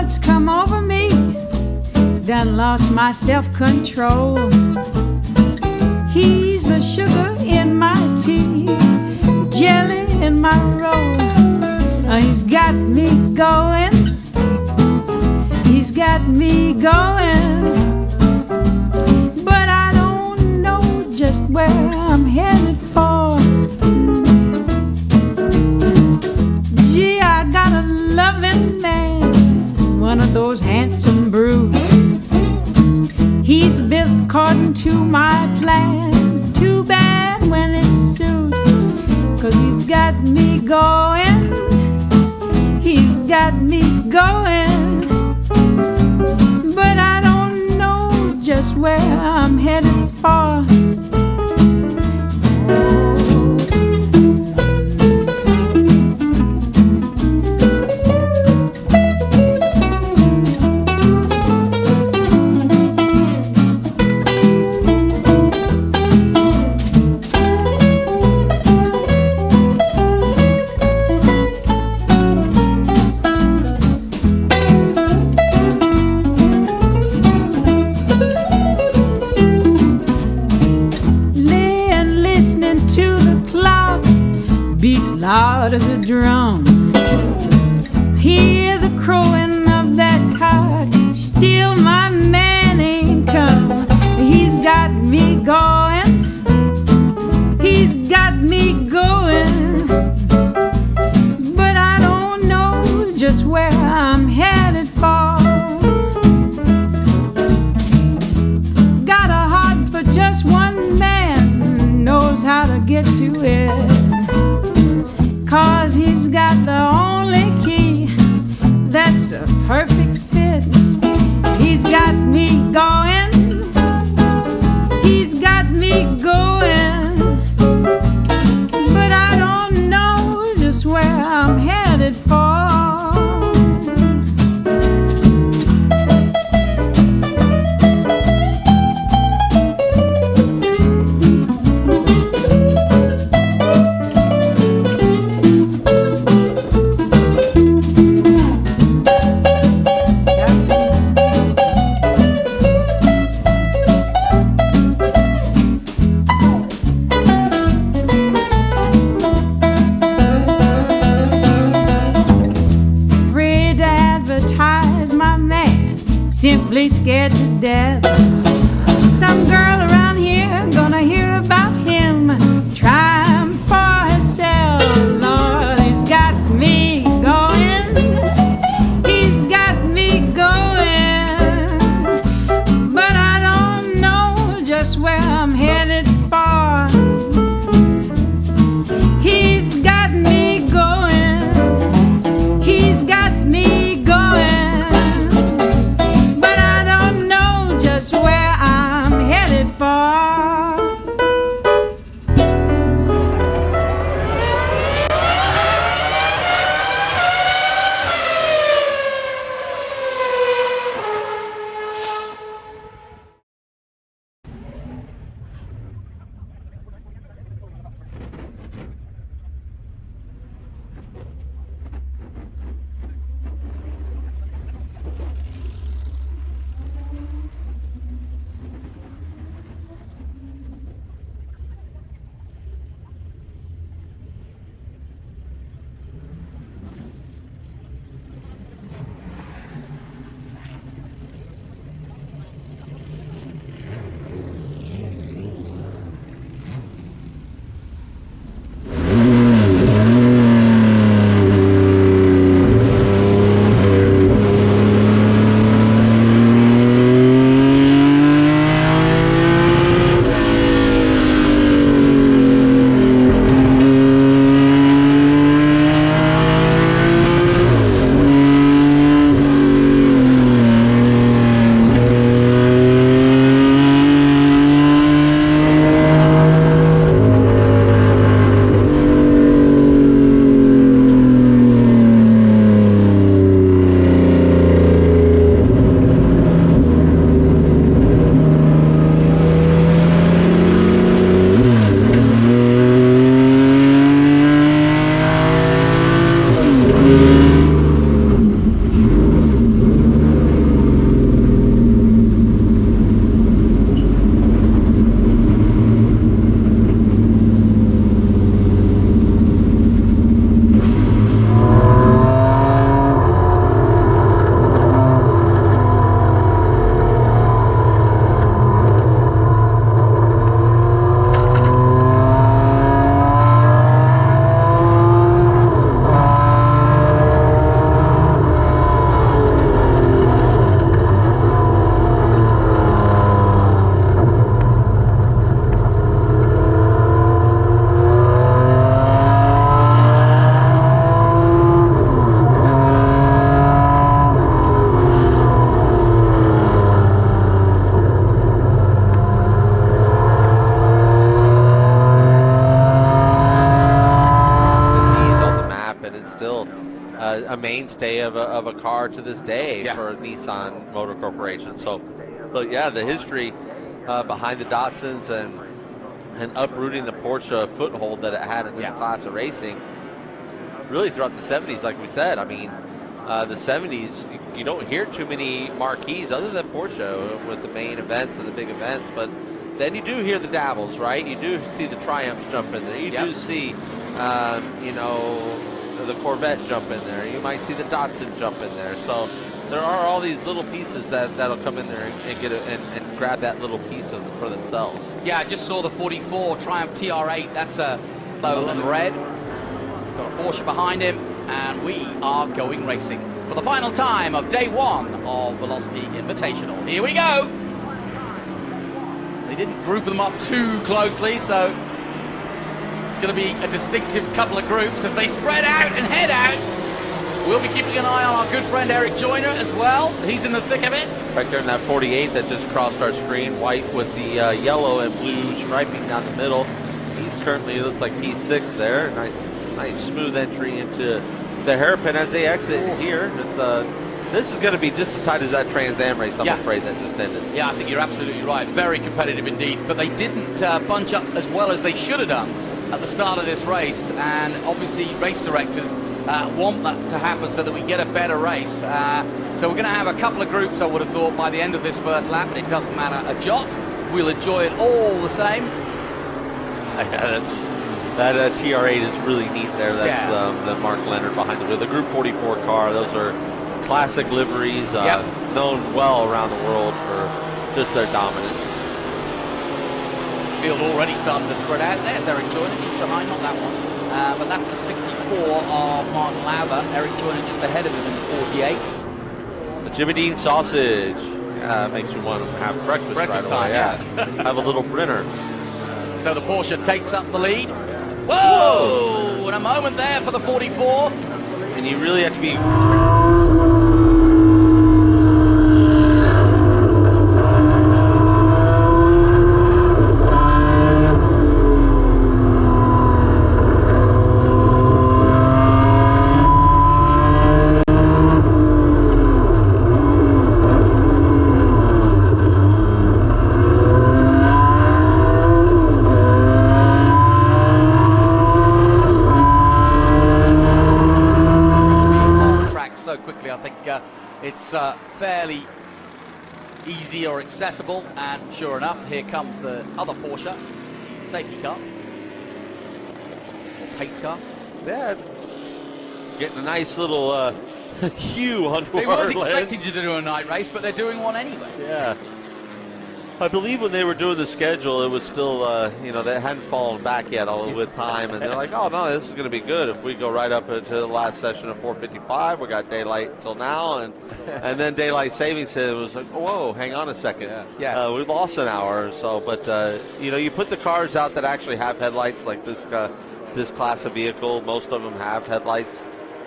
thoughts come over me, done lost my self-control. He's the sugar in my tea, jelly in my roll. He's got me going, he's got me going, but I don't know just where I'm headed for. Gee, I got a loving man, one of those handsome brutes. He's built according to my plan, too bad when it suits, 'cause he's got me going, he's got me going, but I don't know just where I'm headed for. Beats loud as a drum. Hear the crowing of that cock, still my man ain't come. He's got me going, he's got me going, but I don't know just where I'm headed for. Got a heart for just one man, knows how to get to it, 'cause he's got the only key that's a perfect fit. He's got me going, he's got me going, but I don't know just where I'm headed for. mainstay of a car to this day for Nissan Motor Corporation. So, but yeah, the history behind the Datsuns and uprooting the Porsche foothold that it had in this class of racing, really throughout the 70s, like we said. I mean, the 70s, you don't hear too many marquees other than Porsche with the main events and the big events, but then you do hear the dabbles, right? You do see the Triumphs jump in there. You do see, you know, the Corvette jump in there. You might see the Datsun jump in there. So there are all these little pieces that'll come in there and get and grab that little piece for themselves. Yeah, I just saw the 44 Triumph TR8. That's a low and red. Got a Porsche behind him, and we are going racing for the final time of day 1 of Velocity Invitational. Here we go. They didn't group them up too closely, so it's going to be a distinctive couple of groups as they spread out and head out. We'll be keeping an eye on our good friend Eric Joyner as well. He's in the thick of it. Right there in that 48 that just crossed our screen, white with the yellow and blue striping down the middle. He's currently, it looks like P6 there. Nice smooth entry into the hairpin as they exit here. It's this is going to be just as tight as that Trans Am race, I'm afraid, that just ended. Yeah, I think you're absolutely right. Very competitive indeed. But they didn't bunch up as well as they should have done at the start of this race. And obviously, race directors want that to happen so that we get a better race. So we're going to have a couple of groups, I would have thought, by the end of this first lap. And it doesn't matter a jot. We'll enjoy it all the same. That TR8 is really neat there. That's the Mark Leonard behind the wheel. The Group 44 car, those are classic liveries, known well around the world for just their dominance. Field already starting to spread out. There's Eric Joyner just behind, not that one. But that's the 64 of Martin Lauber. Eric Joyner just ahead of him in the 48. The Jimmy Dean sausage makes you want to have breakfast right away. Time, Have a little Brenner. So the Porsche takes up the lead. Whoa! And a moment there for the 44. And you really have to be... It's fairly easy or accessible, and sure enough, here comes the other Porsche safety car, or pace car. Yeah, it's getting a nice little hue on They weren't expecting to do a night race, but they're doing one anyway. Yeah. I believe when they were doing the schedule, it was still, you know, they hadn't fallen back yet with time, and they're like, oh, no, this is going to be good. If we go right up into the last session of 4:55, we got daylight until now, and then daylight savings hit. It was like, whoa, hang on a second. We lost an hour or so, but, you know, you put the cars out that actually have headlights, like this class of vehicle, most of them have headlights.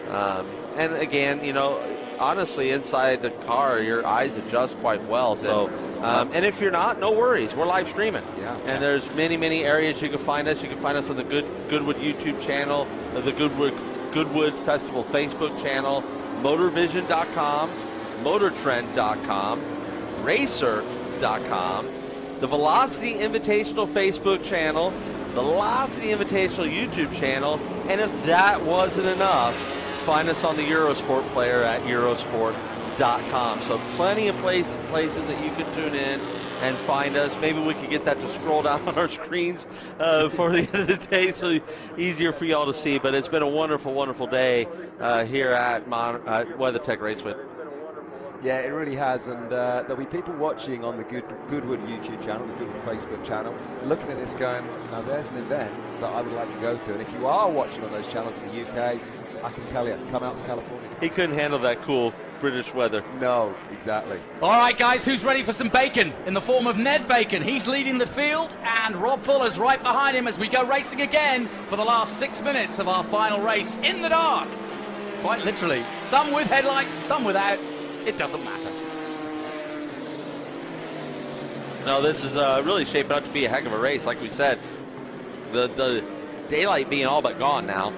And again, you know, honestly, inside the car, your eyes adjust quite well. So, and if you're not, no worries. We're live streaming. Yeah. And there's many areas you can find us. You can find us on the Goodwood YouTube channel, the Goodwood Festival Facebook channel, motorvision.com, motortrend.com, racer.com, the Velocity Invitational Facebook channel, Velocity Invitational YouTube channel, and if that wasn't enough, find us on the Eurosport player at eurosport.com. So plenty of places that you can tune in and find us. Maybe we could get that to scroll down on our screens for the end of the day, so easier for y'all to see. But it's been a wonderful day here at WeatherTech Raceway. Yeah, it really has, and there'll be people watching on the Goodwood YouTube channel, the Goodwood Facebook channel, looking at this going, now there's an event that I would like to go to. And if you are watching on those channels in the UK, I can tell you, come out to California. He couldn't handle that cool British weather. No, exactly. All right, guys, who's ready for some bacon in the form of Ned Bacon? He's leading the field, and Rob Fuller's right behind him as we go racing again for the last 6 minutes of our final race in the dark. Quite literally. Some with headlights, some without. It doesn't matter. No, this is really shaping up to be a heck of a race, like we said. The daylight being all but gone now.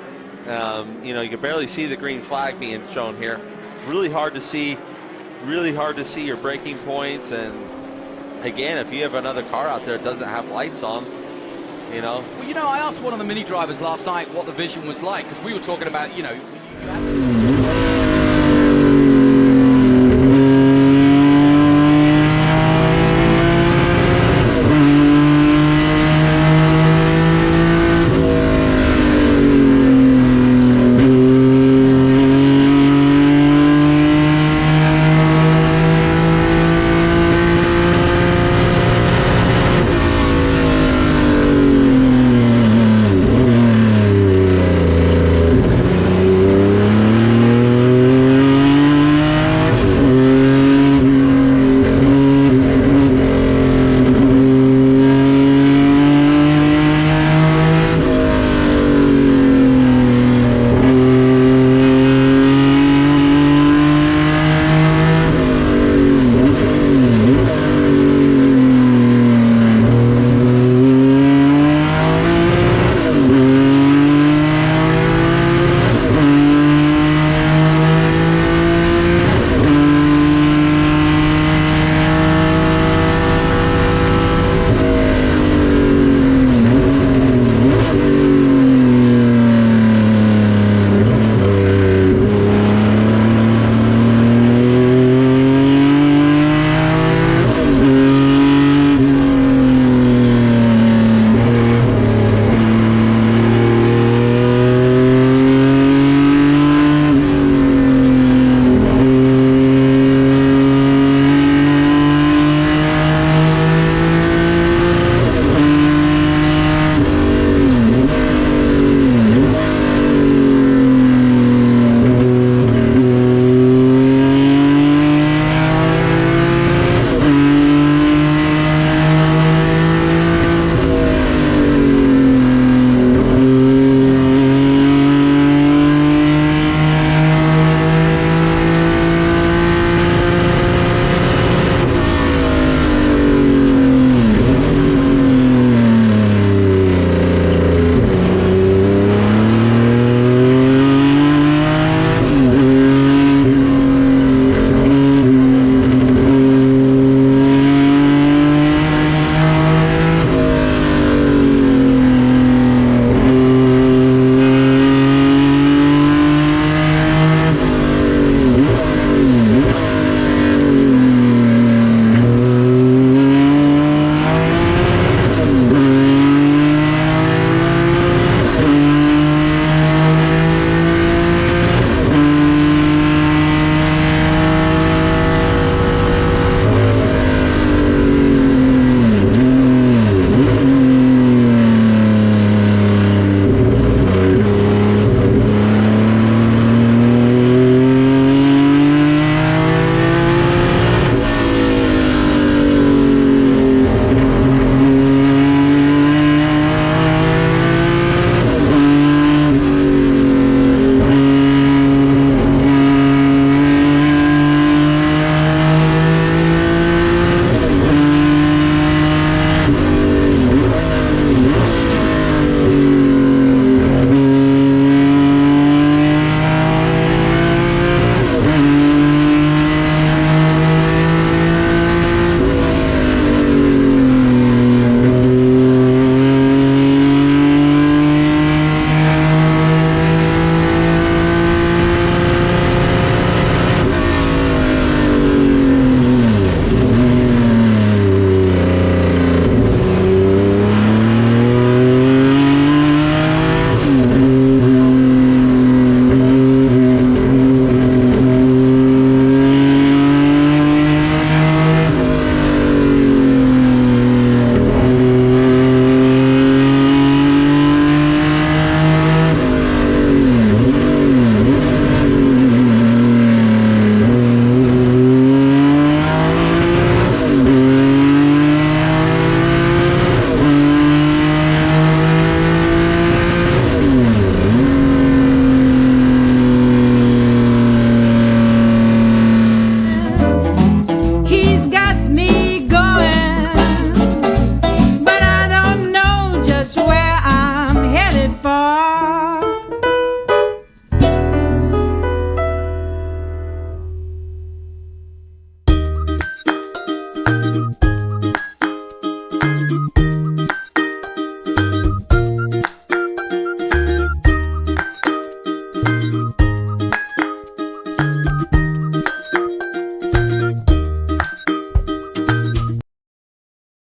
You know, you can barely see the green flag being shown here. Really hard to see your braking points. And again, if you have another car out there that doesn't have lights on, you know. Well, you know, I asked one of the mini drivers last night what the vision was like, because we were talking about, you know,